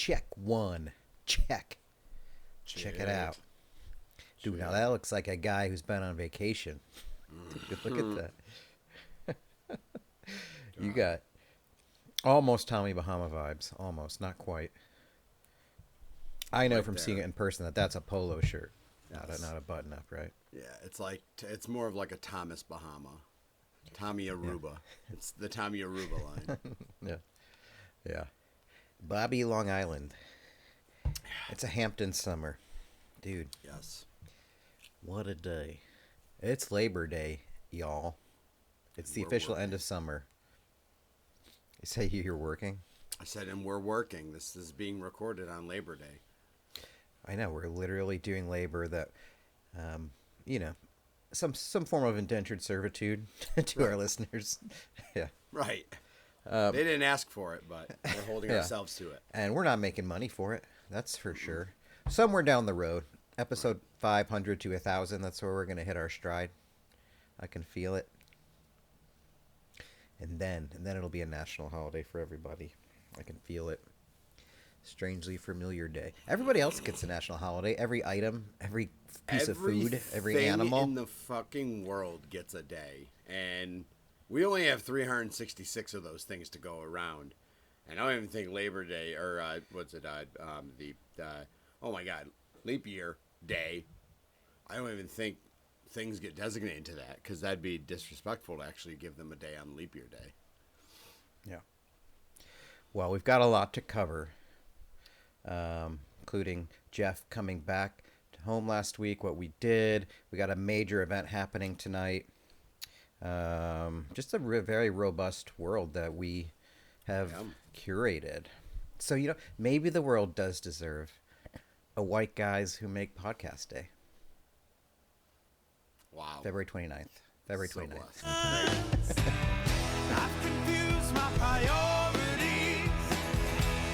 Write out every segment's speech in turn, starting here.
Check one. Check. Check it out. Dude, now that looks like a guy who's been on vacation. Dude, look at that. You got almost Tommy Bahama vibes. Almost. Not quite. I know from seeing it in person that that's a polo shirt. Yes. Not a button-up, right? Yeah, it's more of like a Thomas Bahama. Tommy Aruba. Yeah. It's the Tommy Aruba line. Yeah. Bobby, Long Island. It's a Hampton summer. Dude. Yes. What a day. It's Labor Day, y'all. It's the official end of summer. You say you're working? I said, and we're working. This is being recorded on Labor Day. I know. We're literally doing labor that, some form of indentured servitude to our listeners. Yeah. Right. They didn't ask for it, but we're holding ourselves to it. And we're not making money for it. That's for sure. Somewhere down the road, episode 500 to 1,000, that's where we're going to hit our stride. I can feel it. And then it'll be a national holiday for everybody. I can feel it. Strangely familiar day. Everybody else gets a national holiday. Every item, every piece of food, every animal in the fucking world gets a day, and we only have 366 of those things to go around. And I don't even think Labor Day or oh my God, leap year day. I don't even think things get designated to that, because that'd be disrespectful to actually give them a day on leap year day. Yeah. Well, we've got a lot to cover. Including Jeff coming back to home last week, what we did. We got a major event happening tonight. Just a very robust world that we have curated. So, maybe the world does deserve a white guys who make podcast day. Wow. February 29th. February 29th. I've confused my priorities.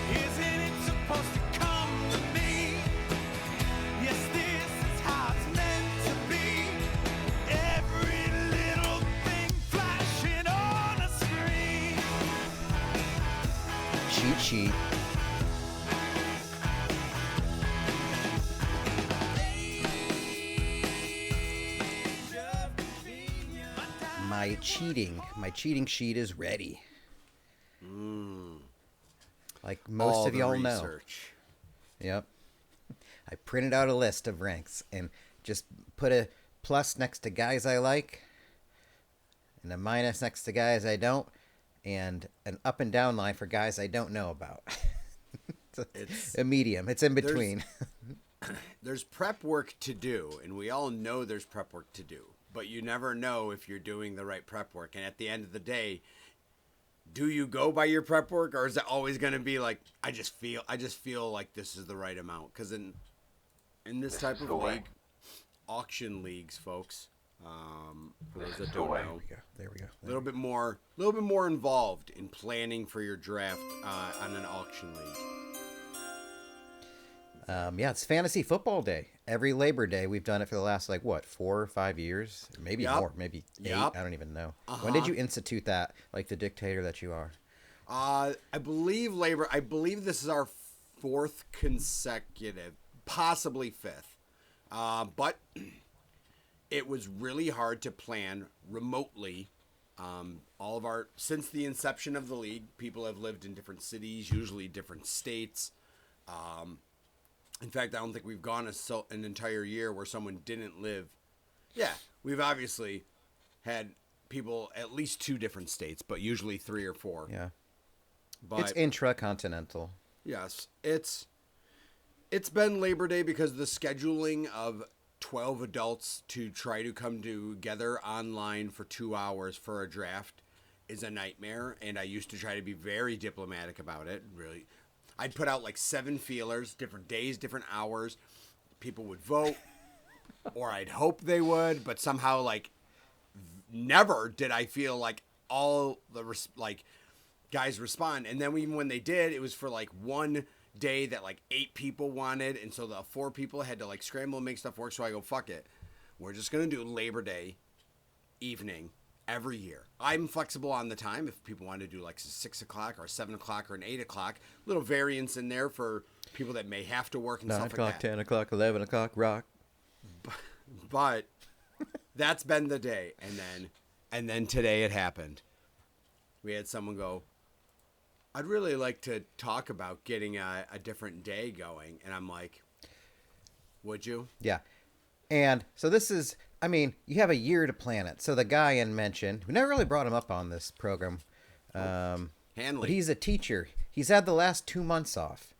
Isn't it supposed to come to me? Yes, this is how it's meant to be. Every little thing flashing on a screen. Cheat sheet. My cheating sheet is ready. Like most of y'all know. Yep. I printed out a list of ranks and just put a plus next to guys I like, and a minus next to guys I don't, and an up and down line for guys I don't know about. It's a medium. It's in between. There's prep work to do, and we all know there's prep work to do. But you never know if you're doing the right prep work. And at the end of the day, do you go by your prep work, or is it always going to be like, I just feel like this is the right amount? Because in this type of league, auction leagues, folks, for those that don't know, there we go. A little bit more involved in planning for your draft on an auction league. It's fantasy football day. Every Labor Day, we've done it for the last, 4 or 5 years? Maybe more, maybe 8. I don't even know. When did you institute that, like the dictator that you are? I believe this is our 4th consecutive, possibly 5th. But it was really hard to plan remotely. Since the inception of the league, people have lived in different cities, usually different states. In fact, I don't think we've gone an entire year where someone didn't live. Yeah, we've obviously had people at least 2 different states, but usually 3 or 4. Yeah. But it's intracontinental. Yes. It's been Labor Day because the scheduling of 12 adults to try to come together online for 2 hours for a draft is a nightmare, and I used to try to be very diplomatic about it, really. I'd put out 7 feelers, different days, different hours. People would vote, or I'd hope they would, but somehow, never did I feel like all the, guys respond. And then even when they did, it was for, one day that, 8 people wanted, and so the 4 people had to, scramble and make stuff work, so I go, fuck it. We're just going to do Labor Day evening every year. I'm flexible on the time if people want to do like 6 o'clock or 7 o'clock or an 8 o'clock. Little variance in there for people that may have to work and 9 stuff o'clock, like that. 10 o'clock, 11 o'clock, rock. But that's been the day. And then today it happened. We had someone go, I'd really like to talk about getting a different day going. And I'm like, would you? Yeah. And so this is, I mean, you have a year to plan it. So the guy in mention, we never really brought him up on this program. Hanley. But he's a teacher. He's had the last 2 months off.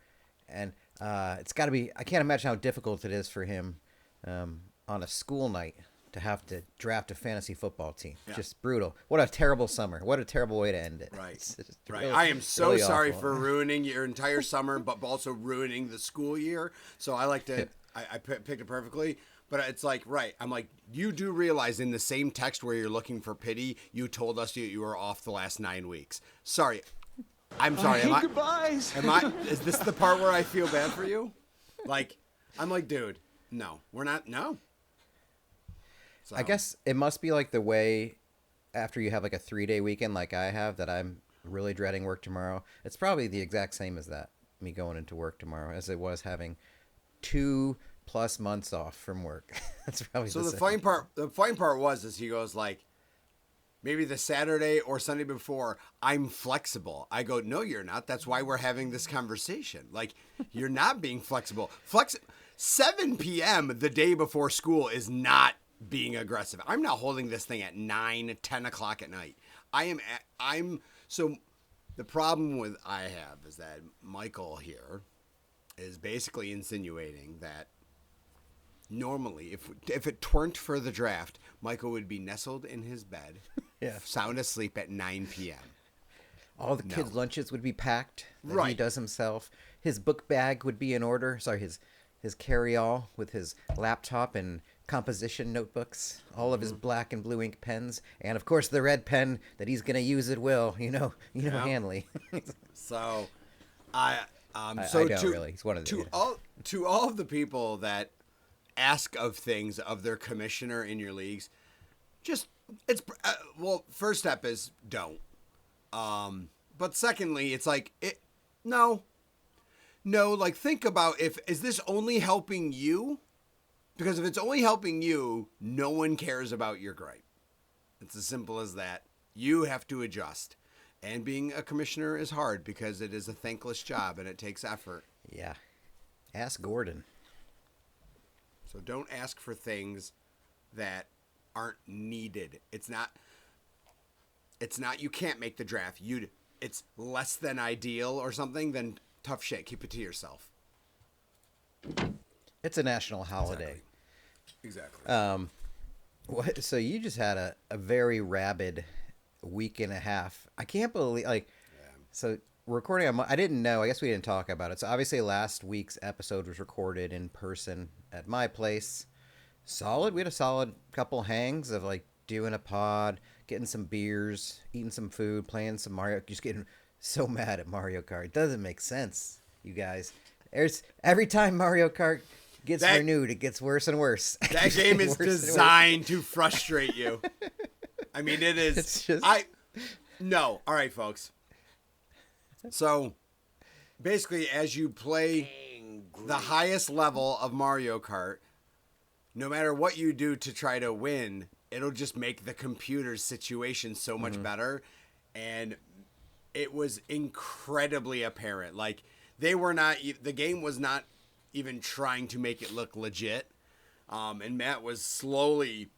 And it's got to be, I can't imagine how difficult it is for him on a school night to have to draft a fantasy football team. Yeah. Just brutal. What a terrible summer. What a terrible way to end it. Right. It's just Right. really- I am so really sorry awful. for ruining your entire summer, but also ruining the school year. So I like to, I picked it perfectly. But it's like, right. I'm like, you do realize in the same text where you're looking for pity, you told us you were off the last 9 weeks. Sorry. I'm sorry. goodbyes. Is this the part where I feel bad for you? Like, I'm like, dude, no, we're not. No. So, I guess it must be like the way after you have like a 3-day weekend like I have that I'm really dreading work tomorrow. It's probably the exact same as that, me going into work tomorrow, as it was having 2+ months off from work. That's probably So the the same. funny part was he goes like, maybe the Saturday or Sunday before, I'm flexible. I go, no, you're not. That's why we're having this conversation. Like, you're not being flexible. 7 p.m. the day before school is not being aggressive. I'm not holding this thing at 9, 10 o'clock at night. So the problem with I have is that Michael here is basically insinuating that normally, if it weren't for the draft, Michael would be nestled in his bed, Yeah. sound asleep at 9 p.m. All the kids' lunches would be packed that he Right. does himself. His book bag would be in order. Sorry, his carry-all with his laptop and composition notebooks, all of his black and blue ink pens, and of course the red pen that he's gonna use at will. You know, Hanley. So, I don't really. He's one of the to all of the people that ask of things of their commissioner in your leagues, just well, first step is don't. But secondly, it's like no, like think about is this only helping you? Because if it's only helping you, no one cares about your gripe. It's as simple as that. You have to adjust. And being a commissioner is hard because it is a thankless job and it takes effort. Yeah. Ask Gordon. So don't ask for things that aren't needed. It's not you can't make the draft. It's less than ideal or something, then tough shit. Keep it to yourself. It's a national holiday. Exactly. What? So you just had a very rabid week and a half. I can't believe So we're recording on. I didn't know. I guess we didn't talk about it. So obviously last week's episode was recorded in person at my place. Solid. We had a solid couple hangs of like doing a pod, getting some beers, eating some food, playing some Mario. Just getting so mad at Mario Kart. It doesn't make sense, you guys. There's every time Mario Kart gets renewed, it gets worse and worse. That game is designed to frustrate you. I mean, it is. It's just... No. All right, folks. So, basically, as you play the highest level of Mario Kart, no matter what you do to try to win, it'll just make the computer's situation so much better. And it was incredibly apparent. Like, the game was not even trying to make it look legit. And Matt was slowly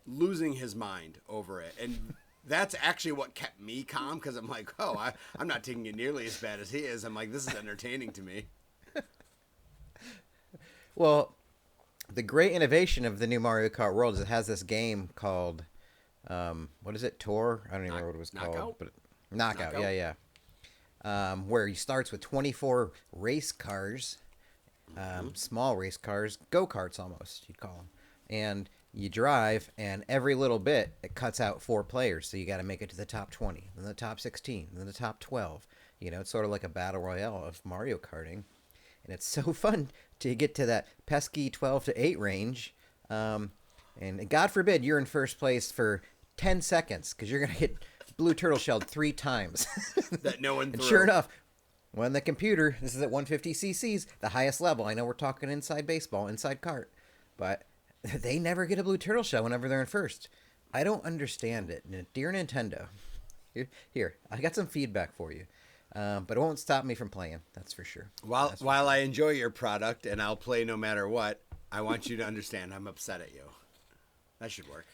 losing his mind over it. And that's actually what kept me calm, because I'm like, I'm not taking it nearly as bad as he is. I'm like, this is entertaining to me. Well, the great innovation of the new Mario Kart World is it has this game called, what is it, Tour? I don't even remember what it was called. But Knockout. Yeah. Where he starts with 24 race cars, small race cars, go-karts almost, you'd call them. And you drive, and every little bit, it cuts out 4 players. So you got to make it to the top 20, then the top 16, then the top 12. You know, it's sort of like a battle royale of Mario Karting. And it's so fun to get to that pesky 12 to 8 range. And God forbid you're in first place for 10 seconds because you're going to get blue turtle shelled 3 times. That no one And threw. sure enough, when the computer, this is at 150 cc's, the highest level. I know we're talking inside baseball, inside cart, but they never get a blue turtle shell whenever they're in first. I don't understand it. Dear Nintendo, here, I got some feedback for you. But it won't stop me from playing. That's for sure. While I enjoy your product and I'll play no matter what, I want you to understand I'm upset at you. That should work.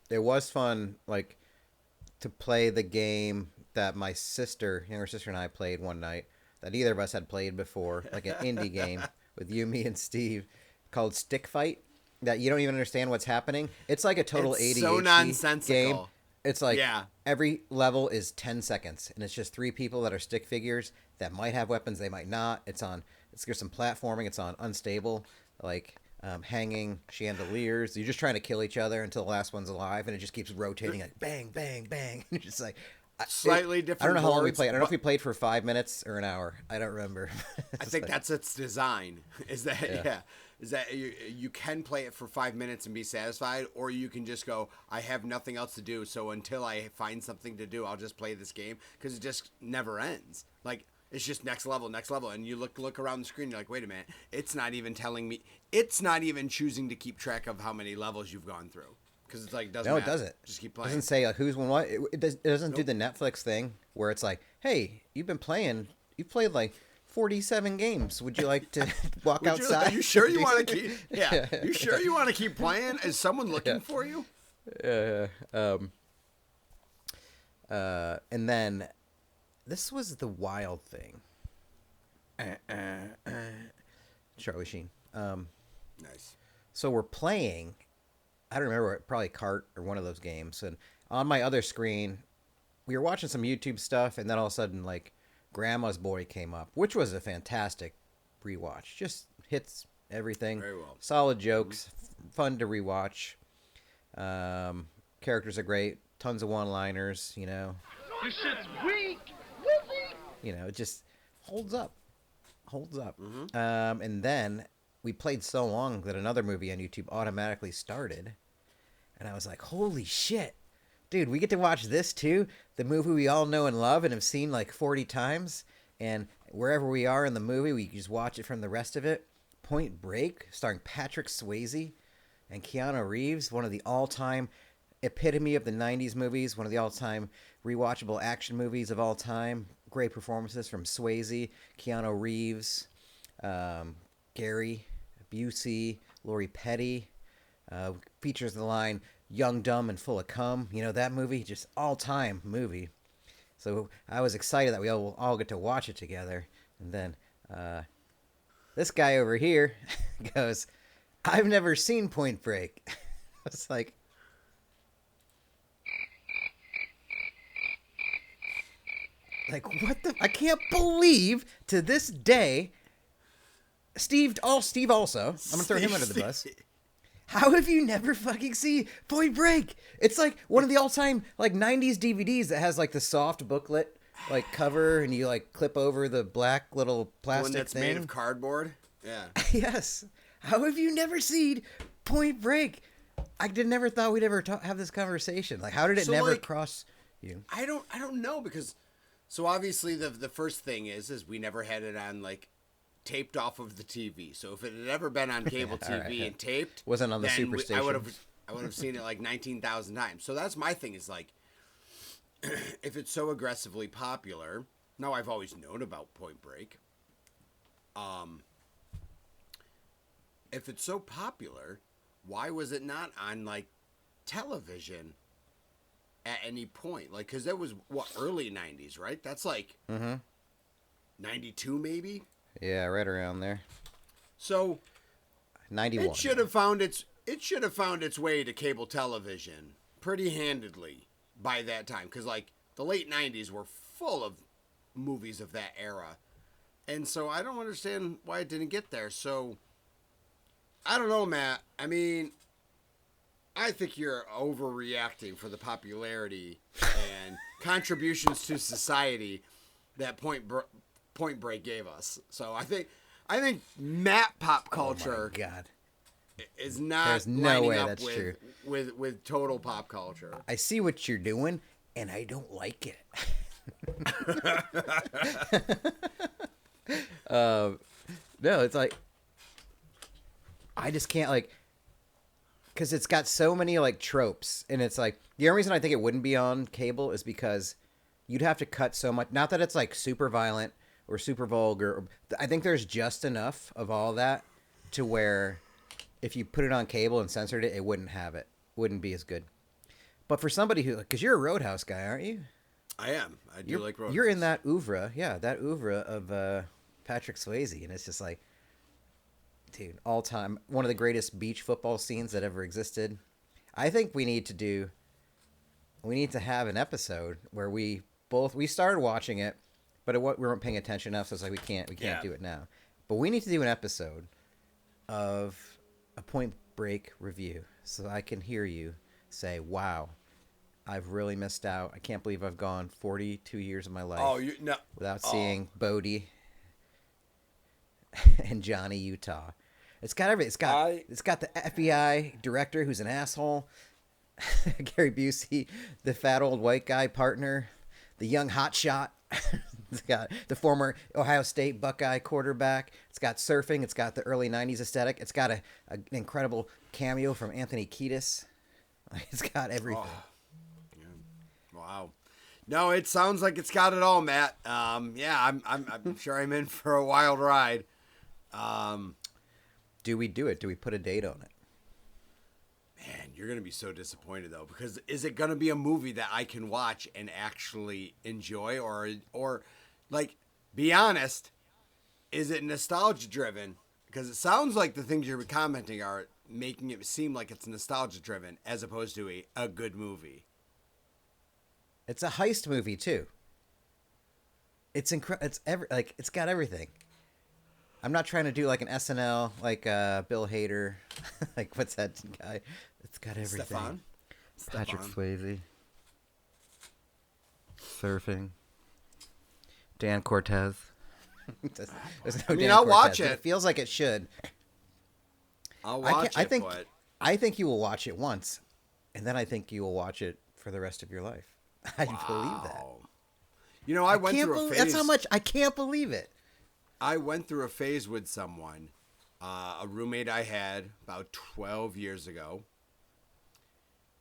It was fun, like, to play the game that my younger sister and I played one night that either of us had played before, like an indie game with you, me, and Steve called Stick Fight that you don't even understand what's happening. It's like a total It's ADHD so nonsensical. game. It's like Yeah. every level is 10 seconds, and it's just 3 people that are stick figures that might have weapons, they might not. There's some platforming. It's on unstable, like hanging chandeliers. You're just trying to kill each other until the last one's alive, and it just keeps rotating like bang, bang, bang. You're just like Slightly different. I don't know how long we boards, played. I don't know if we played for 5 minutes or an hour. I don't remember. I think that's its design. Is that Is that you can play it for 5 minutes and be satisfied, or you can just go, I have nothing else to do, so until I find something to do, I'll just play this game, because it just never ends. Like, it's just next level, and you look around the screen, you're like, wait a minute, it's not even telling me, it's not even choosing to keep track of how many levels you've gone through, because it's like, doesn't No, matter. it doesn't. Just keep It playing. doesn't say like, who's won what. It doesn't do the Netflix thing where it's like, hey, you've played like 47 games. Would you like to walk outside? Are you sure you want to keep? Yeah. You sure you want to keep playing? Is someone looking for you? And then this was the wild thing. Charlie Sheen. Nice. So we're playing. I don't remember. Probably Kart or one of those games. And on my other screen, we were watching some YouTube stuff, and then all of a sudden, like, Grandma's Boy came up, which was a fantastic rewatch. Just hits everything. Very well. Solid jokes, fun to rewatch. Characters are great. Tons of one-liners, you know. This shit's weak. You know, it just holds up. Mm-hmm. And then we played so long that another movie on YouTube automatically started. And I was like, holy shit. Dude, we get to watch this too? The movie we all know and love and have seen like 40 times. And wherever we are in the movie, we just watch it from the rest of it. Point Break, starring Patrick Swayze and Keanu Reeves, one of the all-time epitome of the 90s movies, one of the all-time rewatchable action movies of all time. Great performances from Swayze, Keanu Reeves, Gary Busey, Lori Petty. Features the line, young, dumb, and full of cum. You know, that movie, just all-time movie. So I was excited that we all get to watch it together. And then this guy over here goes, I've never seen Point Break. I was like, what the? I can't believe to this day, Steve also, I'm going to throw him under the bus. How have you never fucking seen Point Break? It's like one of the all-time like 90s DVDs that has like the soft booklet like cover, and you like clip over the black little plastic One that's thing. made of cardboard. Yeah. Yes. How have you never seen Point Break? I never thought we'd ever have this conversation. Like, how did it never cross you? I don't know, because so obviously the first thing is we never had it on like taped off of the TV. So if it had ever been on cable TV right. and taped, Wasn't on the then Superstation. I would have seen it like 19,000 times. So that's my thing, is like, if it's so aggressively popular, now I've always known about Point Break. If it's so popular, why was it not on like television at any point? Like, because that was early 90s, right? That's like 92 maybe. Yeah, right around there. So 91. it should have found its way to cable television pretty handedly by that time, because like the late 90s were full of movies of that era, and so I don't understand why it didn't get there. So I don't know, Matt. I mean, I think you're overreacting for the popularity and contributions to society that Point Break gave us. So I think Matt pop culture. Oh my God. is not There's no lining way up that's true. with total pop culture. I see what you're doing, and I don't like it. No, it's like I just can't like because it's got so many like tropes, and it's like the only reason I think it wouldn't be on cable is because you'd have to cut so much. Not that it's like super violent or super vulgar. I think there's just enough of all that to where if you put it on cable and censored it, it wouldn't have it. Wouldn't be as good. But for somebody who, because you're a Roadhouse guy, aren't you? I am. I do like Roadhouse. You're in that oeuvre, that oeuvre of Patrick Swayze, and it's just like, dude, all time, one of the greatest beach football scenes that ever existed. I think we need to have an episode where we started watching it, but we weren't paying attention enough, so it's like we can't do it now. But we need to do an episode of a Point Break review, so I can hear you say, "Wow, I've really missed out. I can't believe I've gone 42 years of my life without seeing Bodie and Johnny Utah." It's got everything. It's got the FBI director who's an asshole, Gary Busey, the fat old white guy partner, the young hotshot. It's got the former Ohio State Buckeye quarterback. It's got surfing. It's got the early 90s aesthetic. It's got an incredible cameo from Anthony Kiedis. It's got everything. Oh. Yeah. Wow. No, it sounds like it's got it all, Matt. Yeah, I'm sure I'm in for a wild ride. Do we do it? Do we put a date on it? Man, you're going to be so disappointed, though, because is it going to be a movie that I can watch and actually enjoy? Or like, be honest, is it nostalgia-driven? Because it sounds like the things you're commenting are making it seem like it's nostalgia-driven as opposed to a good movie. It's a heist movie, too. It's it's got everything. I'm not trying to do like an SNL, like Bill Hader, like what's that guy? It's got everything. Patrick Swayze, surfing, Dan Cortez. There's no I'll Cortez, watch it. It feels like it should. I'll watch it. I think you will watch it once, and then I think you will watch it for the rest of your life. I believe that. I went through a phase. That's how much I can't believe it. I went through a phase with someone, a roommate I had about 12 years ago,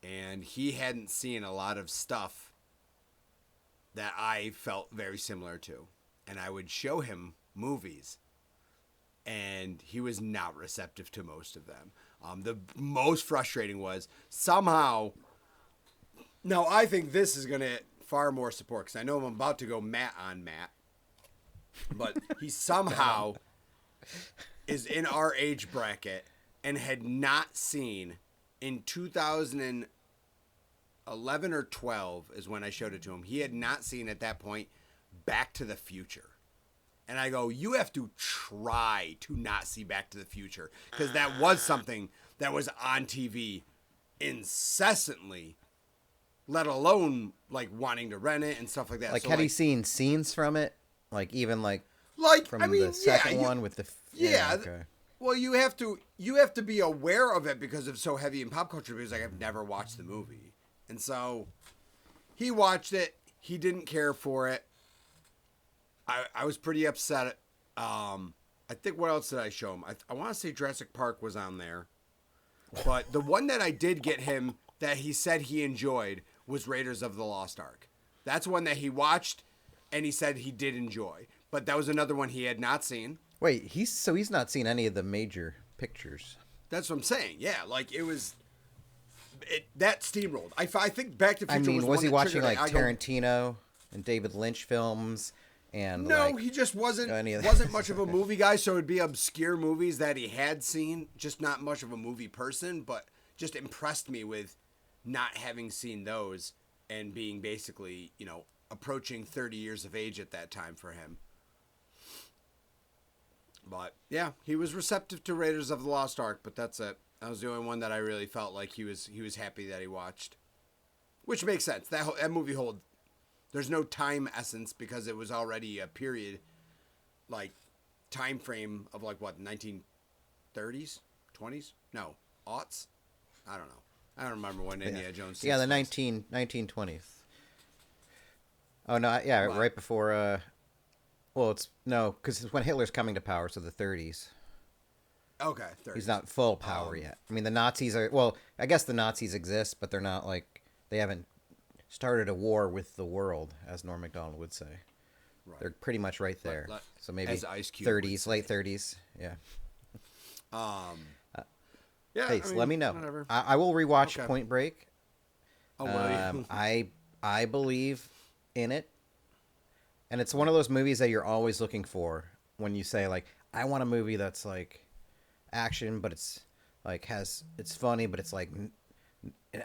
and he hadn't seen a lot of stuff that I felt very similar to. And I would show him movies, and he was not receptive to most of them. The most frustrating was somehow, now I think this is going to get far more support, because I know I'm about to go Matt on Matt. But he somehow is in our age bracket and had not seen in 2011 or 12 is when I showed it to him. He had not seen at that point Back to the Future. And I go, you have to try to not see Back to the Future, because that was something that was on TV incessantly, let alone like wanting to rent it and stuff like that. Like, so, had he seen scenes from it? Like even like from the second one with the okay. Well, you have to be aware of it because it's so heavy in pop culture. Because like I've never watched the movie, and so he watched it. He didn't care for it. I was pretty upset. I think what else did I show him? I want to say Jurassic Park was on there, but the one that I did get him that he said he enjoyed was Raiders of the Lost Ark. That's one that he watched. And he said he did enjoy. But that was another one he had not seen. Wait, he's not seen any of the major pictures. That's what I'm saying. Yeah, like that steamrolled. I think Back to the Future was he watching like Tarantino and David Lynch films? And no, he just wasn't much of a movie guy, so it'd be obscure movies that he had seen, just not much of a movie person, but just impressed me with not having seen those and being basically, approaching 30 years of age at that time for him. But yeah, he was receptive to Raiders of the Lost Ark, but that's it. That was the only one that I really felt like he was happy that he watched, which makes sense. That movie there's no time essence because it was already a period, like time frame of like what 1930s, 20s? No, aughts? I don't know. I don't remember when Indiana Jones. Yeah, the takes place. 1920s. Oh no, yeah, What? right before. Well, because it's when Hitler's coming to power, so the 30s. Okay, 30s. He's not full power yet. I mean, the Nazis are. Well, I guess the Nazis exist, but they're not like they haven't started a war with the world, as Norm Macdonald would say. Right. They're pretty much right there. So maybe as Ice Cube would 30s, say. late 30s. Yeah. Yeah. Hey, I so mean, let me know. Whatever. I will rewatch Okay. Point Break. Oh, will you? I believe in it, and it's one of those movies that you're always looking for when you say like, I want a movie that's like action, but it's like it's funny, but it's like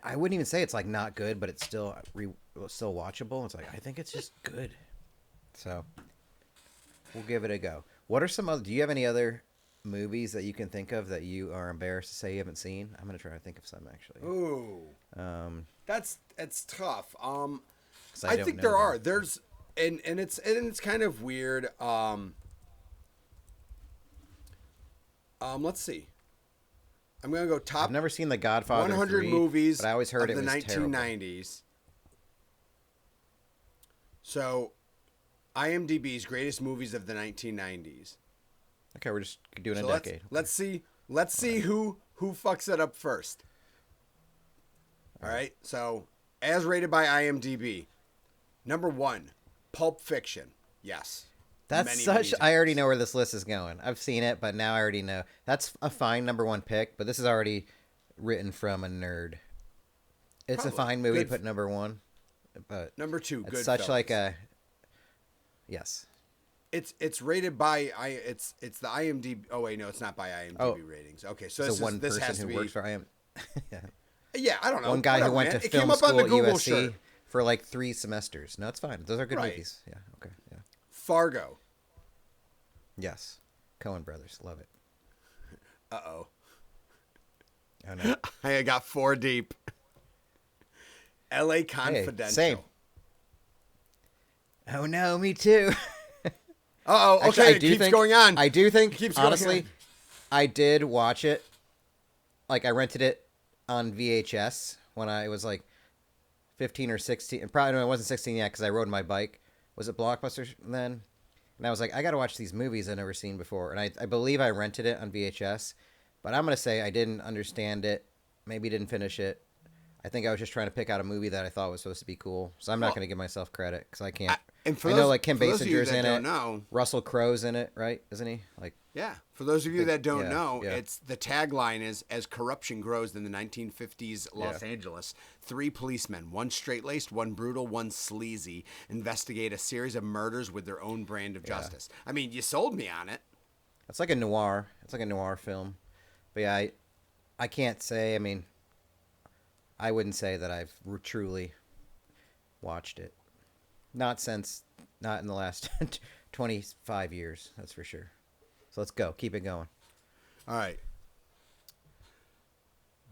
I wouldn't even say it's like not good, but it's still still watchable. It's like I think it's just good, so we'll give it a go. What are some other? Do you have any other movies that you can think of that you are embarrassed to say you haven't seen? I'm gonna try to think of some actually. Ooh. That's tough. 'Cause I don't think know there them. are. There's and it's kind of weird. Let's see. I'm gonna go top. I've never seen The Godfather 100 3, movies but I always heard of it the was terrible. 1990s. So, IMDb's greatest movies of the 1990s. Okay, we're just doing So a decade. let's see who fucks it up first. All right. So, as rated by IMDb, number 1, Pulp Fiction. Yes. That's Many such. I times. already know where this list is going. I've seen it, but now I already know. That's a fine number 1 pick, but this is already written from a nerd. It's a Probably. fine movie to Good- put number 1, but Number 2, it's such Goodfellas. like a. Yes. It's rated by it's the IMDb. Oh wait, no, it's not by IMDb Oh. ratings. Okay, so So one this has person to who be. works for IM. Yeah. Yeah, I don't know. One guy Whatever, who went man. to It came film up school on the at Google USC shirt. for like 3 semesters. No, it's fine. Those are good Right. movies. Yeah. Okay. Yeah. Fargo. Yes. Coen Brothers. Love it. Uh-oh. Oh no. I got 4 deep. L.A. Confidential. same. Oh no, me too. Uh-oh. Okay, Actually, I it do keeps think, going on. I do think, It keeps going honestly, on. I did watch it. Like, I rented it on VHS when I was like 15 or 16. Probably no, I wasn't 16 yet because I rode my bike. Was it Blockbuster then? And I was like, I got to watch these movies I've never seen before. And I believe I rented it on VHS. But I'm going to say I didn't understand it. Maybe didn't finish it. I think I was just trying to pick out a movie that I thought was supposed to be cool. So I'm not going to give myself credit because I can't. And for I know those- like Kim for those of you Basinger's that in don't it. know- Russell Crowe's in it, right? Isn't he? Like, Yeah. For those of you that don't yeah, know, yeah. it's the tagline is as corruption grows in the 1950s Los Angeles, 3 policemen, one straight-laced, one brutal, one sleazy, investigate a series of murders with their own brand of justice. I mean, you sold me on it. it's like a noir. It's like a noir film. But yeah, I can't say. I mean, I wouldn't say that I've truly watched it. Not in the last 25 years. That's for sure. So let's go. Keep it going. All right.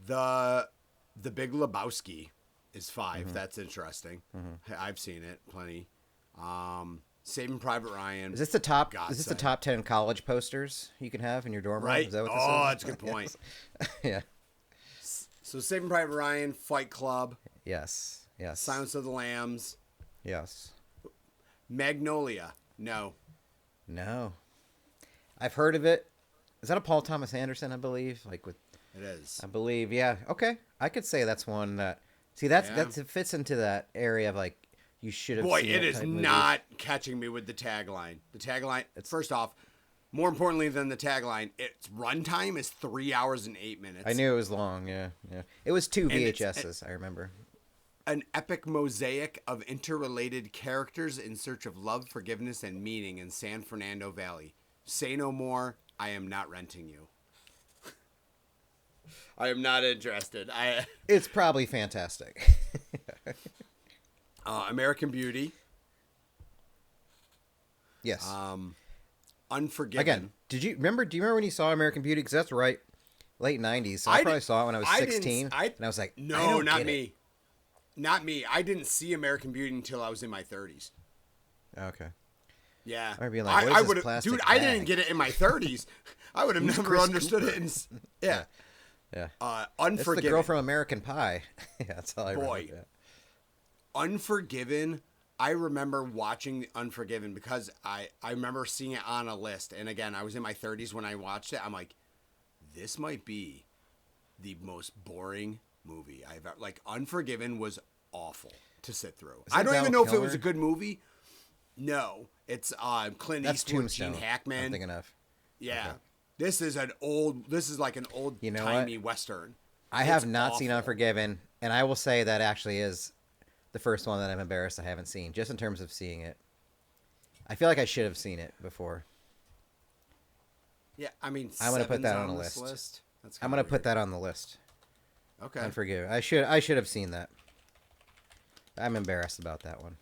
The Big Lebowski is 5. Mm-hmm. That's interesting. I've seen it plenty. Saving Private Ryan. Is this the top? God Is this the save. top 10 college posters you can have in your dorm room? Right? Is that what this Oh, is? that's a good point. Yeah. So Saving Private Ryan, Fight Club, Yes. Yes. Silence of the Lambs, Yes. Magnolia. No. No. I've heard of it. Is that a Paul Thomas Anderson? I believe. Like with. It is. I believe. Yeah. Okay. I could say that's one that. See, Yeah. it fits into that area of like you should have. Boy, seen it is type movies. not catching me with the tagline. The tagline, first off, more importantly than the tagline, its runtime is 3 hours and 8 minutes. I knew it was long. Yeah. Yeah. It was 2 And it's- VHSs. I remember. An epic mosaic of interrelated characters in search of love, forgiveness, and meaning in San Fernando Valley. Say no more. I am not renting you. I am not interested. It's probably fantastic. American Beauty. Yes. Unforgiven. Again, do you remember when you saw American Beauty? Because that's right, late 90s. So I I probably did- saw it when I was I didn't- 16. I- and I was like, I No, don't not get me. it. Not me. I didn't see American Beauty until I was in my 30s. Okay. Yeah. Or being like, what is I this would have, plastic dude. I bag? didn't get it in my 30s. I would have never Chris understood Cooper? it. Yeah. Yeah. It's Unforgiven. the girl from American Pie. Yeah, that's all I Boy. remember. Yeah. Unforgiven. I remember watching Unforgiven because I remember seeing it on a list. And again, I was in my 30s when I watched it. I'm like, this might be the most boring movie I've ever. Like, Unforgiven was awful to sit through. Is that I don't Val even know if it Kilmer? was a good movie. No, it's Clint That's Eastwood, Tombstone. Gene Hackman. I'm thinking of. Yeah. Okay. This is like an old You know timey Western. I have It's not seen awful. Unforgiven, and I will say that actually is the first one that I'm embarrassed I haven't seen, just in terms of seeing it. I feel like I should have seen it before. Yeah, I mean, I'm gonna put seven's that on the this list. That's I'm kinda gonna put weird. that on the list. Okay. Unforgiven. I should have seen that. I'm embarrassed about that one.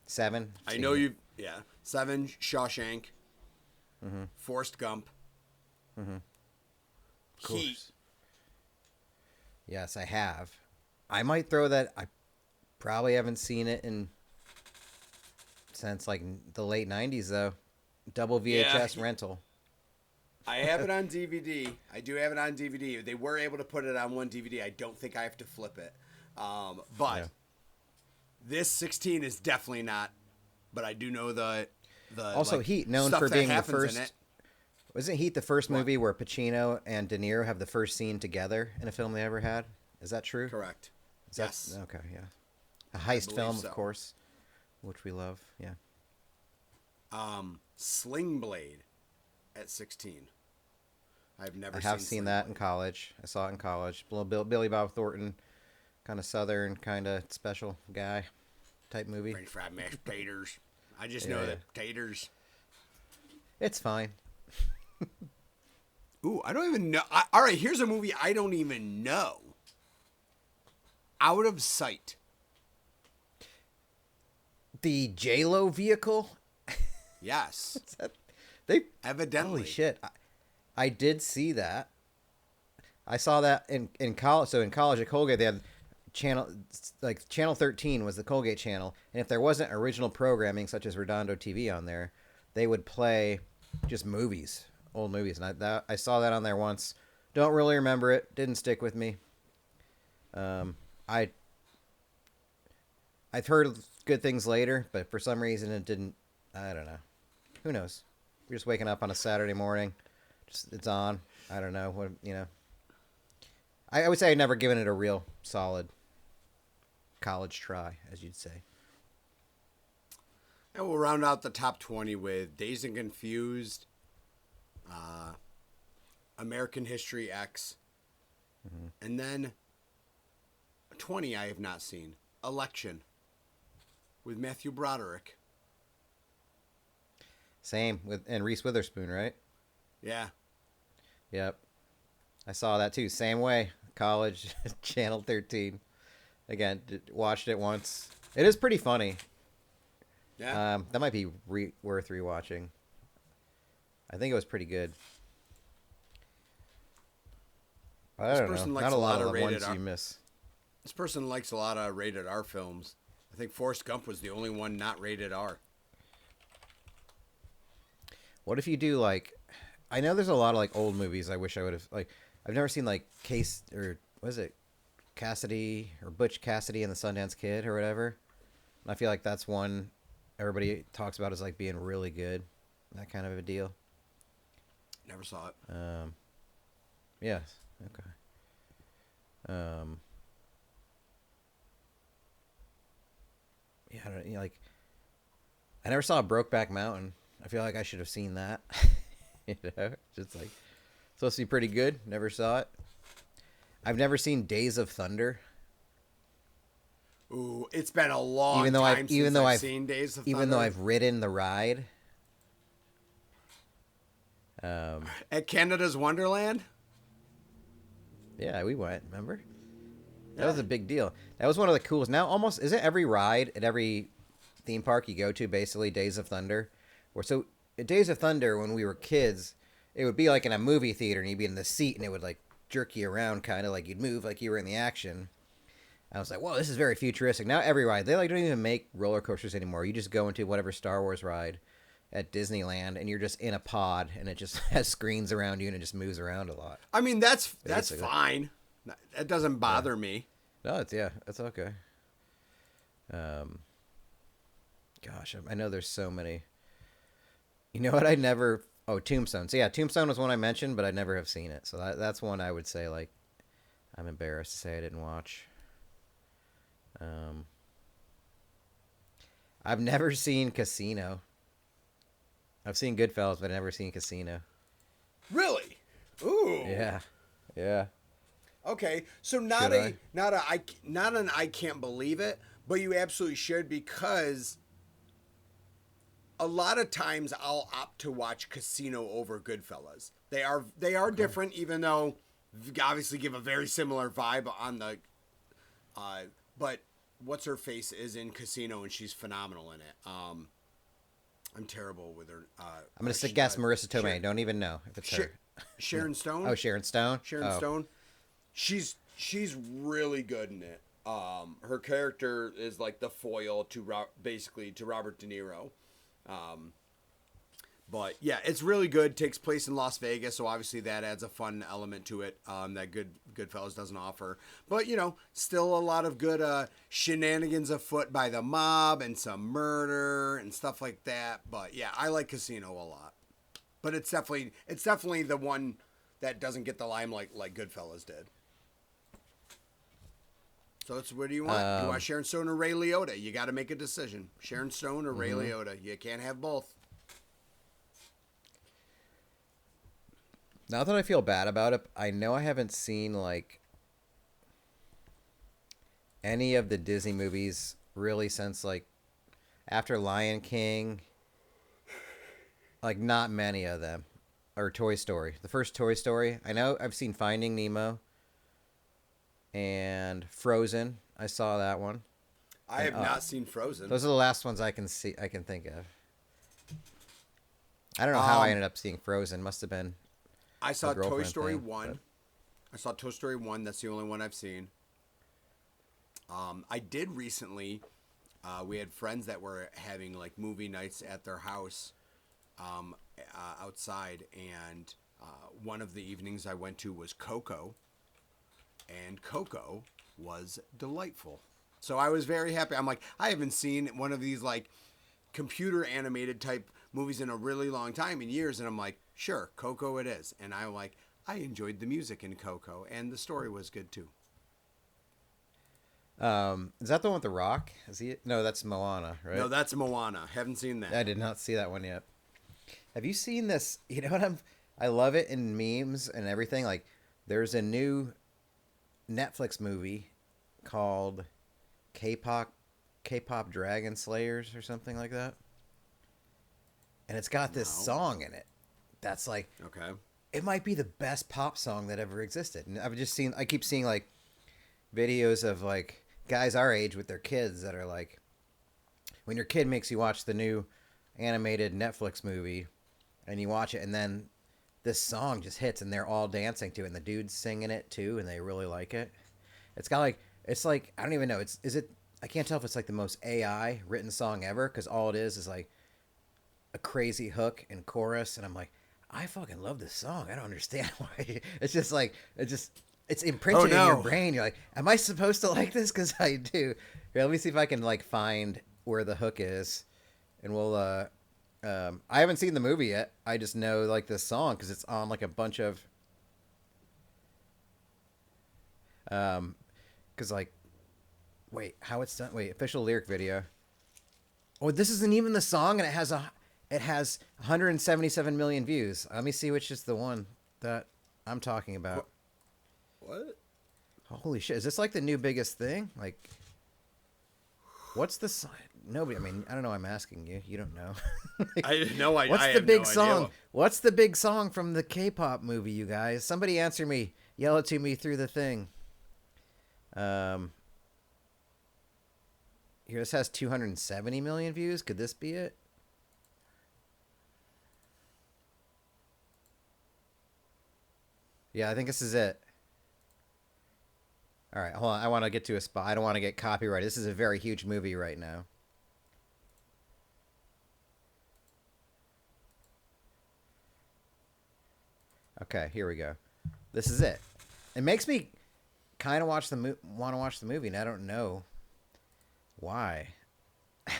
7. I seen know it. you. Yeah, 7. Shawshank. Mm-hmm. Forrest Gump. Mm-hmm. Of Heat. course. Yes, I have. I might throw that. I probably haven't seen it since like the late 90s though. Double VHS rental. I have it on DVD. I do have it on DVD. They were able to put it on one DVD. I don't think I have to flip it. But Yeah. this 16 is definitely not. But I do know the Also, like, Heat, known stuff for that being the happens in first. it. Wasn't Heat the first movie where Pacino and De Niro have the first scene together in a film they ever had? Is that true? Correct. Is that- Yes. Okay, yeah. A heist believe film, so. of course, which we love. Yeah. Sling Blade at 16. I've never I have seen seen Sling that Blade. in college. I saw it in college. Little Billy Bob Thornton, kind of southern, kind of special guy type movie. French fried mashed taters. I just Yeah, know yeah. that taters. It's fine. Ooh, I don't even know. All right, here's a movie I don't even know. Out of Sight. The J-Lo vehicle? Yes. They Evidently. Holy shit. I did see that. I saw that in college. So in college at Colgate, they had Channel 13 was the Colgate channel. And if there wasn't original programming such as Redondo TV on there, they would play just movies, old movies. And I saw that on there once. Don't really remember it. Didn't stick with me. I've heard good things later, but for some reason it didn't. I don't know. Who knows? We're just waking up on a Saturday morning. It's on. I don't know what I would say I've never given it a real solid college try, as you'd say. And we'll round out the top 20 with Dazed and Confused, American History X, and then 20 I have not seen. Election with Matthew Broderick. Same and Reese Witherspoon, right? Yeah. Yep. I saw that too. Same way. College, Channel 13. Again, watched it once. It is pretty funny. Yeah. That might be worth rewatching. I think it was pretty good. But I This don't person know. likes Not a a lot lot of of rated ones R. you miss. This person likes a lot of rated R films. I think Forrest Gump was the only one not rated R. What if you do like? I know there's a lot of like old movies. I wish I would have like. I've never seen like Case or what is it, Cassidy or Butch Cassidy and the Sundance Kid or whatever. And I feel like that's one everybody talks about as like being really good, that kind of a deal. Never saw it. Yes. Okay. Yeah, I don't, like I never saw Brokeback Mountain. I feel like I should have seen that. You know, just like supposed to be pretty good. Never saw it. I've never seen Days of Thunder. Ooh, it's been a long Even though time since I've I've seen Days of even Thunder. though I've ridden the ride. At Canada's Wonderland? Yeah, we went. Remember? That was a big deal. That was one of the coolest. Now, almost isn't every ride at every theme park you go to basically Days of Thunder? Or so at Days of Thunder, when we were kids, it would be like in a movie theater, and you'd be in the seat, and it would like jerk you around, kind of like you'd move like you were in the action. I was like, whoa, this is very futuristic. Now every ride, they like don't even make roller coasters anymore. You just go into whatever Star Wars ride, at Disneyland, and you're just in a pod, and it just has screens around you, and it just moves around a lot. I mean, that's Basically. fine. That doesn't bother me. No, it's okay. Gosh, I know there's so many. You know what? Tombstone. So yeah, Tombstone was one I mentioned, but I never have seen it. So that's one I would say, like, I'm embarrassed to say I didn't watch. I've never seen Casino. I've seen Goodfellas, but I've never seen Casino. Really? Ooh. Yeah. Okay, so not an I can't believe it, but you absolutely should, because a lot of times I'll opt to watch Casino over Goodfellas. They are different, even though they obviously give a very similar vibe on the. But what's her face is in Casino, and she's phenomenal in it. I'm terrible with her. I'm gonna guess Marissa Tomei. Don't even know if it's her. Sharon Stone. Oh, Sharon Stone. Stone. She's really good in it. Her character is like the foil to basically to Robert De Niro. But yeah, it's really good. Takes place in Las Vegas, so obviously that adds a fun element to it that Goodfellas doesn't offer. But still a lot of good shenanigans afoot by the mob and some murder and stuff like that. But yeah, I like Casino a lot. But it's definitely the one that doesn't get the limelight like Goodfellas did. So what do you want? Do you want Sharon Stone or Ray Liotta? You got to make a decision. Sharon Stone or Ray Liotta? You can't have both. Not that I feel bad about it, I know I haven't seen, like, any of the Disney movies really since, like, after Lion King. Like, not many of them. Or Toy Story. The first Toy Story. I know I've seen Finding Nemo. And Frozen. I saw that one. I have not seen Frozen. Those are the last ones I can think of. I don't know how I ended up seeing Frozen. Must have been... I saw Toy Story 1. But... I saw Toy Story 1. That's the only one I've seen. I did recently. We had friends that were having like movie nights at their house outside. And one of the evenings I went to was Coco. And Coco was delightful. So I was very happy. I'm like, I haven't seen one of these like computer animated type movies in a really long time, in years. And I'm like, sure, Coco it is. And I'm like, I enjoyed the music in Coco, and the story was good too. Is that the one with The Rock? No, that's Moana, right? No, that's Moana. Haven't seen that. I did not see that one yet. Have you seen this? You know what? I love it in memes and everything. Like, there's a new Netflix movie called K-pop Dragon Slayers or something like that. And it's got this song in it that's like, okay, it might be the best pop song that ever existed. And I keep seeing like videos of like guys our age with their kids that are like, when your kid makes you watch the new animated Netflix movie and you watch it, and then this song just hits and they're all dancing to it, and the dude's singing it too, and they really like it. It's got like, it's like, I don't even know. I can't tell if it's like the most AI written song ever, because all it is like a crazy hook and chorus, and I'm like, I fucking love this song. I don't understand why. It's just like, it's imprinted in your brain. You're like, am I supposed to like this? Because I do. Here, let me see if I can like find where the hook is, and we'll. I haven't seen the movie yet. I just know like this song because it's on like a bunch of. Because like, wait, how it's done? Wait, official lyric video. Oh, this isn't even the song, and it has 177 million views. Let me see which is the one that I'm talking about. What? Holy shit! Is this like the new biggest thing? Like, what's the song? Nobody. I mean, I don't know. I'm asking you. You don't know. Like, what's the big song? What's the big song from the K-pop movie? You guys, somebody answer me. Yell it to me through the thing. Here, this has 270 million views. Could this be it? Yeah, I think this is it. All right, hold on. I want to get to a spot. I don't want to get copyrighted. This is a very huge movie right now. Okay, here we go. This is it. It makes me kind of want to watch the movie, and I don't know why.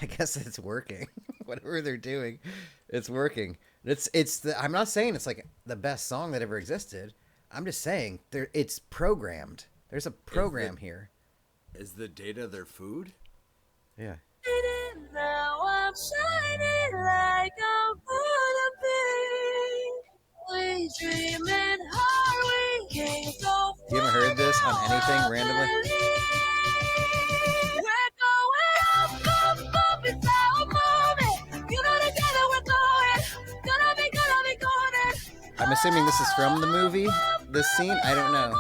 I guess it's working. Whatever they're doing, it's working. I'm not saying it's like the best song that ever existed. I'm just saying it's programmed. There's a program here. Is the data their food? Yeah. Now I'm shining like I'm gonna be. We dreaming hard, we can't go. You haven't heard this on anything randomly? We're going up, it's our moment. You know together we're going. Gonna be golden. I'm assuming this is from the movie. This scene, I don't know.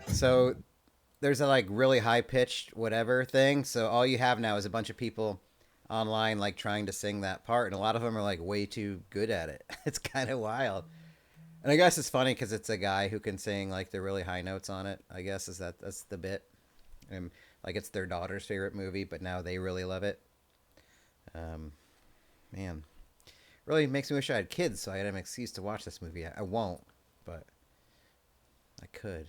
So there's a like really high pitched whatever thing. So all you have now is a bunch of people online like trying to sing that part, and a lot of them are like way too good at it. It's kind of wild. And I guess it's funny because it's a guy who can sing like the really high notes on it. I guess that's the bit. And like it's their daughter's favorite movie, but now they really love it. Man, really makes me wish I had kids so I had an excuse to watch this movie. I won't, but I could.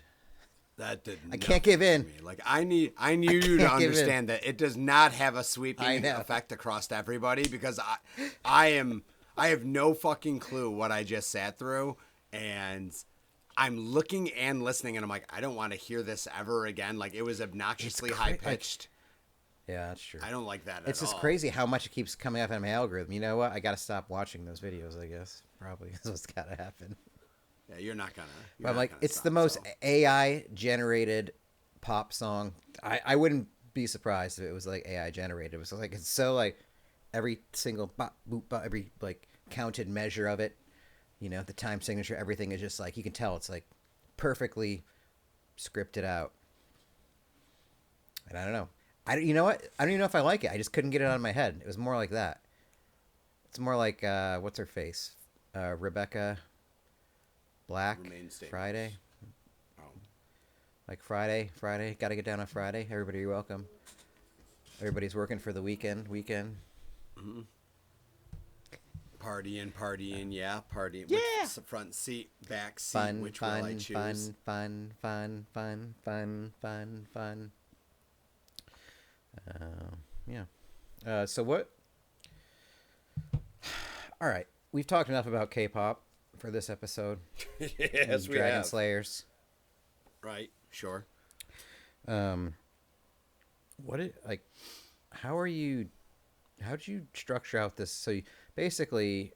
That did. I can't give in. Like I need you to understand that it does not have a sweeping effect across everybody, because I have no fucking clue what I just sat through, and I'm looking and listening, and I'm like, I don't want to hear this ever again. Like it was obnoxiously high pitched. Yeah, that's true. I don't like that. It's just crazy how much it keeps coming up in my algorithm. You know what? I got to stop watching those videos. I guess probably is what's got to happen. Yeah, you're not gonna. But I'm like, it's the most AI generated pop song. I wouldn't be surprised if it was like AI generated. It was like it's so like every single bop, boop, bop, every like counted measure of it. You know, the time signature, everything is just like you can tell it's like perfectly scripted out. And I don't know. You know what? I don't even know if I like it. I just couldn't get it out of my head. It was more like that. It's more like what's her face? Rebecca Black. Friday. Oh. Like Friday. Got to get down on Friday. Everybody, you're welcome. Everybody's working for the weekend. Mm-hmm. Partying, yeah, partying. Yeah. Which front seat, back seat, which will I choose? Fun. Yeah. So what? All right. We've talked enough about K-pop for this episode. Yes, we Dragon have. Slayers. Right. Sure. How'd you structure out this? So basically,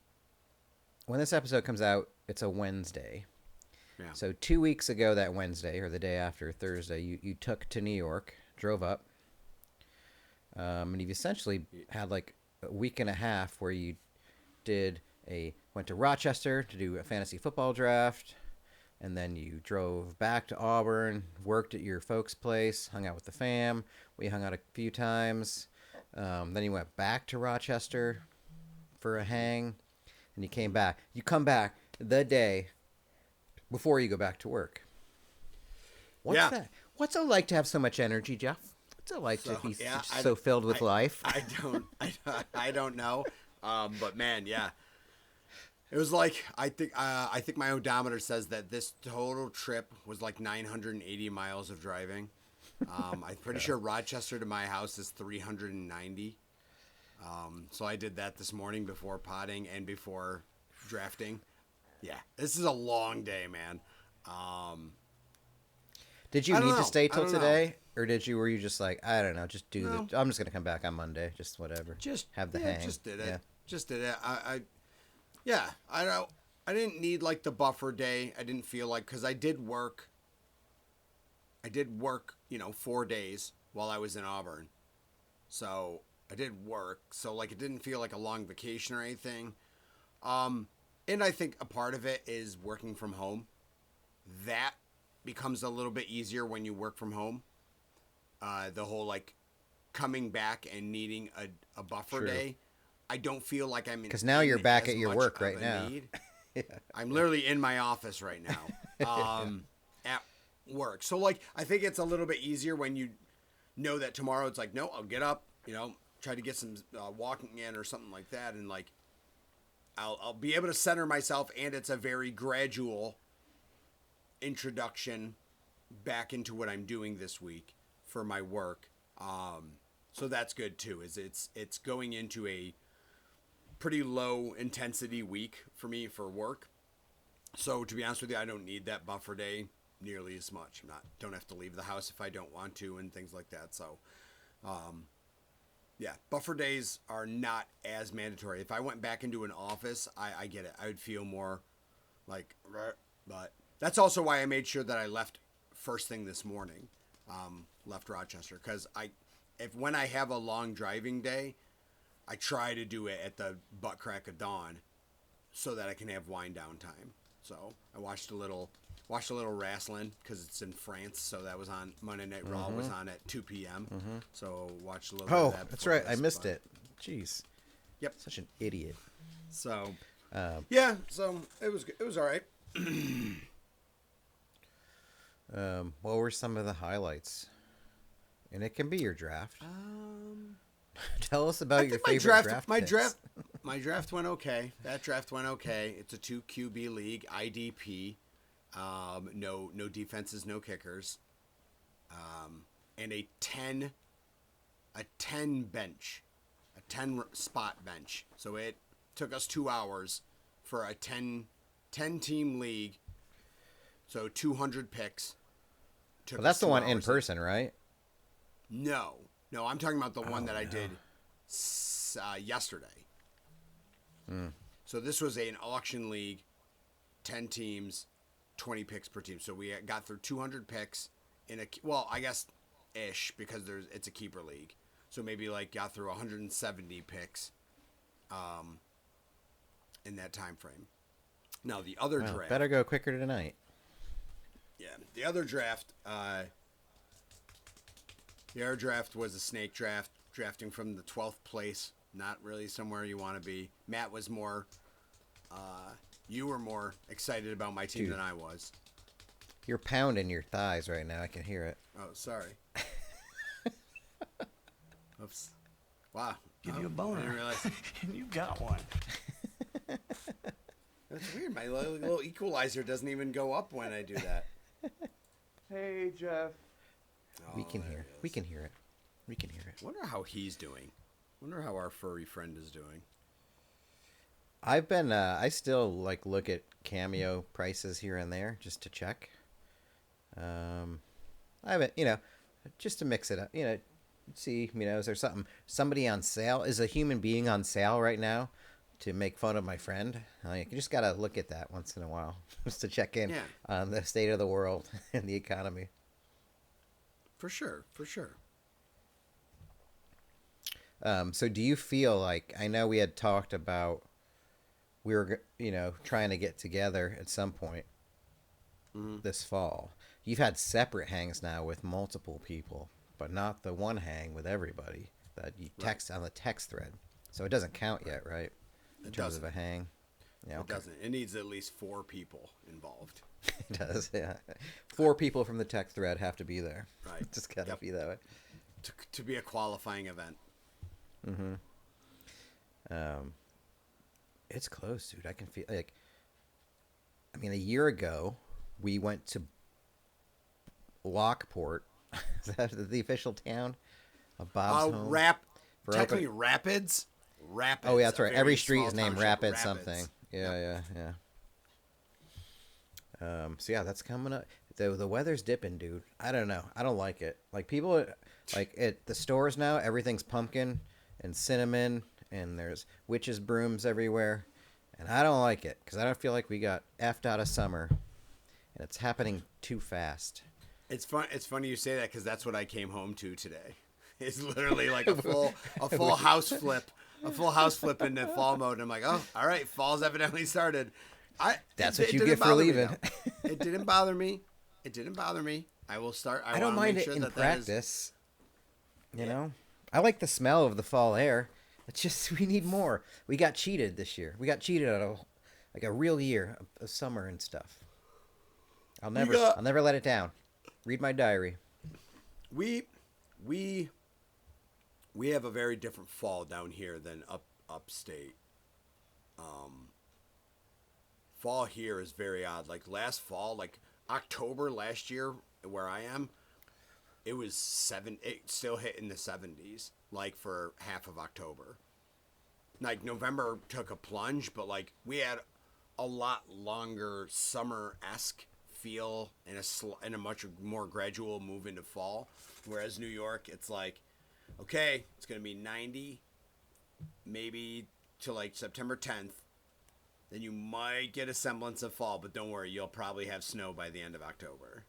when this episode comes out, it's a Wednesday. Yeah. So 2 weeks ago that Wednesday, or the day after, Thursday, you took to New York, drove up, and you've essentially had like a week and a half where you went to Rochester to do a fantasy football draft, and then you drove back to Auburn, worked at your folks' place, hung out with the fam. We hung out a few times. Then you went back to Rochester for a hang, and you came back. You come back the day before you go back to work. What's that? What's it like to have so much energy, Jeff? What's it like to be so filled with life? I don't know. But man, yeah. It was like I think my odometer says that this total trip was like 980 miles of driving. I'm pretty sure Rochester to my house is 390. So I did that this morning before potting and before drafting. Yeah, this is a long day, man. Did you need to stay till today, or were you just like, I don't know, just I'm just gonna come back on Monday, just whatever, just have the hang. Just did it. Yeah. Just did it. I didn't need like the buffer day. I didn't feel like, because I did work, 4 days while I was in Auburn. So I did work. So like it didn't feel like a long vacation or anything. And I think a part of it is working from home. That becomes a little bit easier when you work from home. The whole like coming back and needing a buffer day I don't feel like I'm in. Because now you're back as at your much work of right a now. need. Yeah. I'm literally in my office right now, at work. So like, I think it's a little bit easier when you know that tomorrow it's like, no, I'll get up, try to get some walking in or something like that, and like, I'll be able to center myself, and it's a very gradual introduction back into what I'm doing this week for my work. So that's good too. It's going into a pretty low intensity week for me for work. So to be honest with you, I don't need that buffer day nearly as much. Don't have to leave the house if I don't want to and things like that. So, yeah, buffer days are not as mandatory. If I went back into an office, I get it. I would feel more like, but that's also why I made sure that I left first thing this morning, left Rochester. Cause when I have a long driving day, I try to do it at the butt crack of dawn so that I can have wind down time. So I watched a little wrestling because it's in France. So that was on Monday Night Raw was on at 2 p.m. So watched a little bit of that. That's right. I missed it. Jeez. Yep. Such an idiot. So, yeah. So it was all right. What were some of the highlights? And it can be your draft. Tell us about your favorite draft. My draft went okay. That draft went okay. It's a 2 QB league, IDP. No defenses, no kickers. And a 10 bench, a 10 spot bench. So it took us 2 hours for a 10 team league. So 200 picks. Well, that's the one in person, right? No, I'm talking about the one that I did yesterday. So this was an auction league, 10 teams, 20 picks per team. So we got through 200 picks I guess ish, because it's a keeper league. So maybe like got through 170 picks in that time frame. Now the other draft better go quicker tonight. Yeah, the other draft was a snake draft, drafting from the 12th place. Not really somewhere you want to be. Matt was more, you were more excited about my team than I was. You're pounding your thighs right now. I can hear it. Oh, sorry. Oops. Wow. Give you a boner. I didn't realize. And you got one. That's weird. My little equalizer doesn't even go up when I do that. Hey, Jeff. We can hear it. We can hear it. Wonder how he's doing. Wonder how our furry friend is doing. I've been, I still look at Cameo prices here and there just to check. I haven't, just to mix it up, see, is there somebody on sale? Is a human being on sale right now to make fun of my friend? You just got to look at that once in a while just to check in on the state of the world and the economy. For sure. So do you feel like, I know we had talked about, we were, trying to get together at some point this fall. You've had separate hangs now with multiple people, but not the one hang with everybody that you text on the text thread. So it doesn't count yet, right? In terms of a hang. Yeah, It doesn't. It needs at least 4 people involved. It does, yeah. 4 people from the text thread have to be there. Right. Just gotta be that way. To be a qualifying event. It's close, dude. I can feel a year ago we went to Lockport. Is that the official town of Bob's home? Technically Rapids. Rapids. Oh, yeah, that's right. Every street is small named township, Rapids something. Yeah. So yeah, that's coming up. The weather's dipping, dude. I don't know. I don't like it. People at the stores now, everything's pumpkin and cinnamon, and there's witches' brooms everywhere, and I don't like it because I don't feel like we got effed out of summer, and it's happening too fast. It's funny you say that because that's what I came home to today. It's literally like a full house flip. A full house flip into fall mode. And I'm like, oh, all right, fall's evidently started. That's what you get for leaving. It didn't bother me. I will start. I don't mind it in practice. You know, I like the smell of the fall air. It's just we need more. We got cheated this year. We got cheated out of like a real year of summer and stuff. I'll never let it down. Read my diary. We have a very different fall down here than upstate. Fall here is very odd. Like last fall, like October last year, where I am, it was it still hit in the 70s, like for half of October. Like November took a plunge, but like we had a lot longer summer-esque feel and a much more gradual move into fall. Whereas New York, it's like, okay, it's gonna be 90, maybe to like September 10th. Then you might get a semblance of fall, but don't worry, you'll probably have snow by the end of October.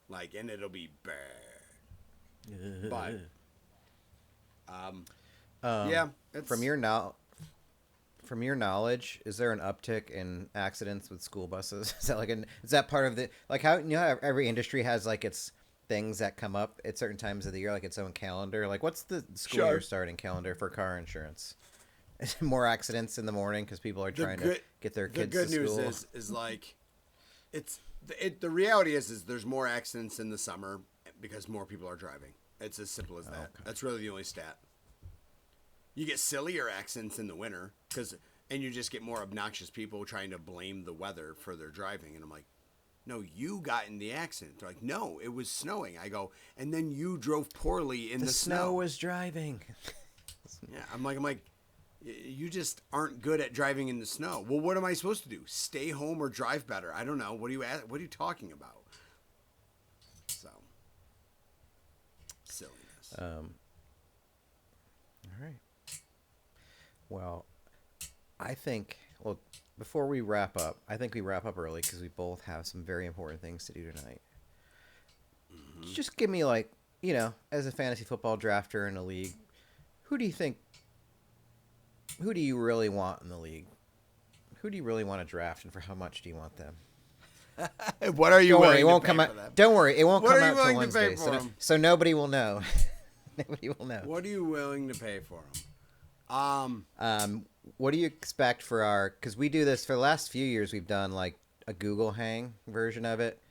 Like, and it'll be bad. But, yeah. From your knowledge, is there an uptick in accidents with school buses? Is that is that part of the, like how, how every industry has like its things that come up at certain times of the year, like its own calendar? Like what's the school year starting calendar for car insurance? Is it more accidents in the morning because people are trying to get their kids to school? The good news is like, the reality is there's more accidents in the summer because more people are driving. It's as simple as that. Okay. That's really the only stat. You get sillier accidents in the winter and you just get more obnoxious people trying to blame the weather for their driving. And I'm like, no, you got in the accident. They're like, no, it was snowing. I go, and then you drove poorly in the snow. The snow was driving. Yeah, I'm like, you just aren't good at driving in the snow. Well, what am I supposed to do? Stay home or drive better? I don't know. What are you talking about? So, silliness. All right. Well, before we wrap up, I think we wrap up early because we both have some very important things to do tonight. Mm-hmm. Just give me as a fantasy football drafter in a league, who do you really want in the league? Who do you really want to draft, and for how much do you want them? What are you willing to pay for them? Don't worry, it won't come out till Wednesday, so nobody will know. Nobody will know. What are you willing to pay for them? What do you expect for because we do this for the last few years, we've done like a Google Hang version of it.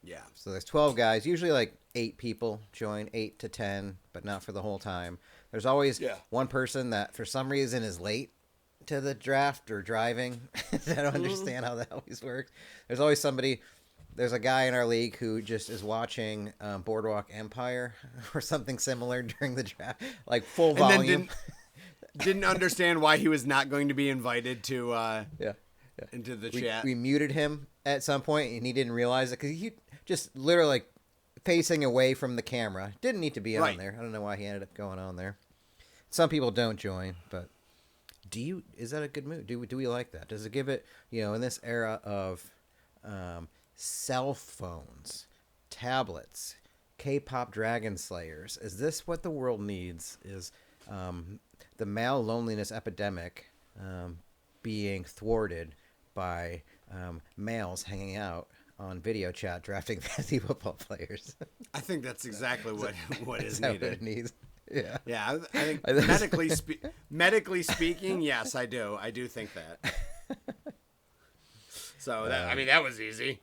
Yeah. So there's 12 guys, usually like 8 people join, 8 to 10, but not for the whole time. There's always one person that for some reason is late to the draft or driving. I don't understand how that always works. There's always there's a guy in our league who just is watching Boardwalk Empire or something similar during the draft, like full volume. Didn't understand why he was not going to be invited to into the chat. We muted him at some point, and he didn't realize it because he just literally like facing away from the camera. Didn't need to be on there. I don't know why he ended up going on there. Some people don't join, but is that a good move? Do we like that? Does it give it, in this era of cell phones, tablets, K-pop dragon slayers, is this what the world needs? Is the male loneliness epidemic being thwarted by males hanging out on video chat drafting fantasy football players? I think that's exactly what is needed. What it needs. Yeah. Yeah, I think medically speaking, yes, I do. I do think that. So that was easy.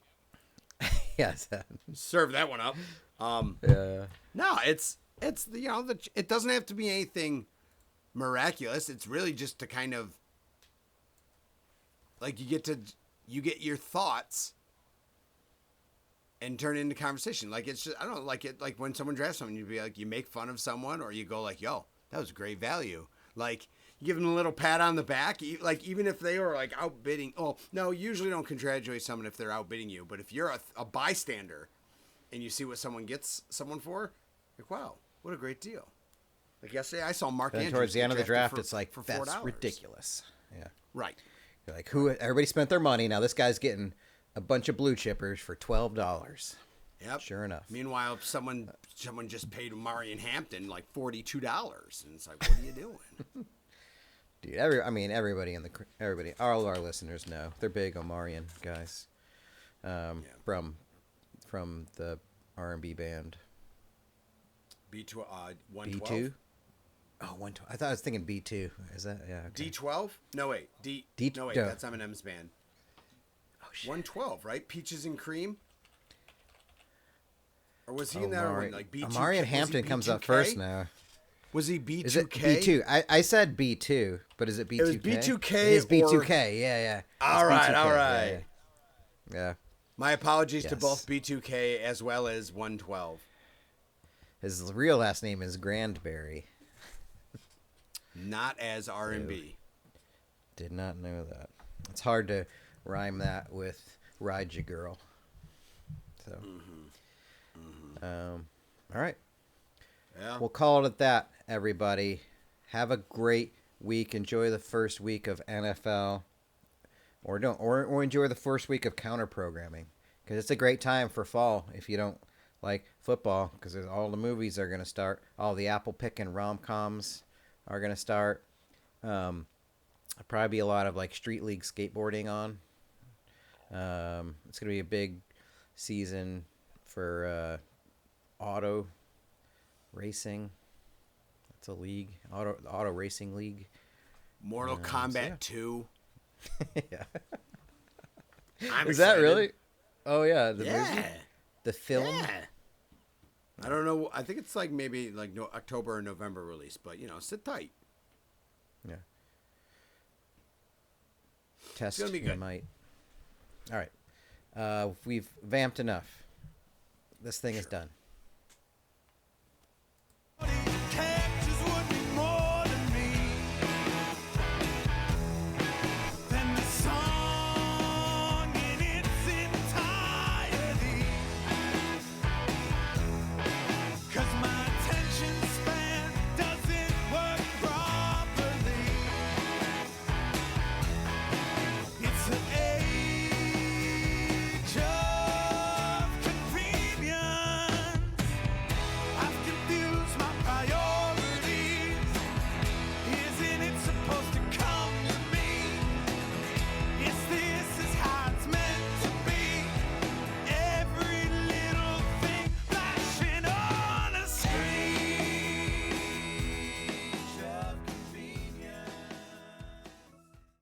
Yes. Serve that one up. No, it's it doesn't have to be anything miraculous. It's really just to kind of like you get your thoughts and turn it into conversation. Like it's just, I don't know, like when someone drafts someone, you'd be like, you make fun of someone or you go like, yo, that was great value. Like you give them a little pat on the back, like even if they were like outbidding. Oh no, usually don't congratulate someone if they're outbidding you. But if you're a bystander and you see what someone gets someone for, like, wow, what a great deal. Like yesterday I saw Mark Andrews. Towards the end of the draft, it's like, that's $4. Ridiculous. Yeah. Right. You're like, everybody spent their money. Now this guy's getting a bunch of blue chippers for $12. Yep. Sure enough. Meanwhile, someone just paid Marion Hampton like $42, and it's like, what are you doing? Dude, everybody all of our listeners know they're big on Marion guys. From the R&B band. B2 112. Oh, 112. I thought I was thinking B2. Is that yeah? Okay. D12? No wait, D. D- No wait, no. that's Eminem's band. Oh shit. 112, right? Peaches and Cream. Or was he in that one? Like B2K? Amari and Hampton comes up first now. Was he B2K? Is it B2? I said B2, but is it B2K? It was B2K. It is B2K. Or... Yeah. All It's right, B2K. all right. Yeah. My apologies to Yes. both B2K as well as 112. His real last name is Grandberry. Not as R&B. Did not know that. It's hard to rhyme that with Ride Ya Girl. So, all right. Yeah. We'll call it at that, everybody. Have a great week. Enjoy the first week of NFL, or don't, or enjoy the first week of counter programming, because it's a great time for fall if you don't like football, because all the movies are going to start. All the apple picking rom-coms are going to start. Probably be a lot of like street league skateboarding on. It's going to be a big season for auto racing. That's a league, auto racing league. Mortal Kombat 2. Yeah. I'm Is that excited. really? Oh yeah, the Yeah. movie, the film. Yeah. I don't know. I think it's like maybe like October or November release, but sit tight. Yeah. Test gonna be your good. might. All right. We've vamped enough. This thing is done.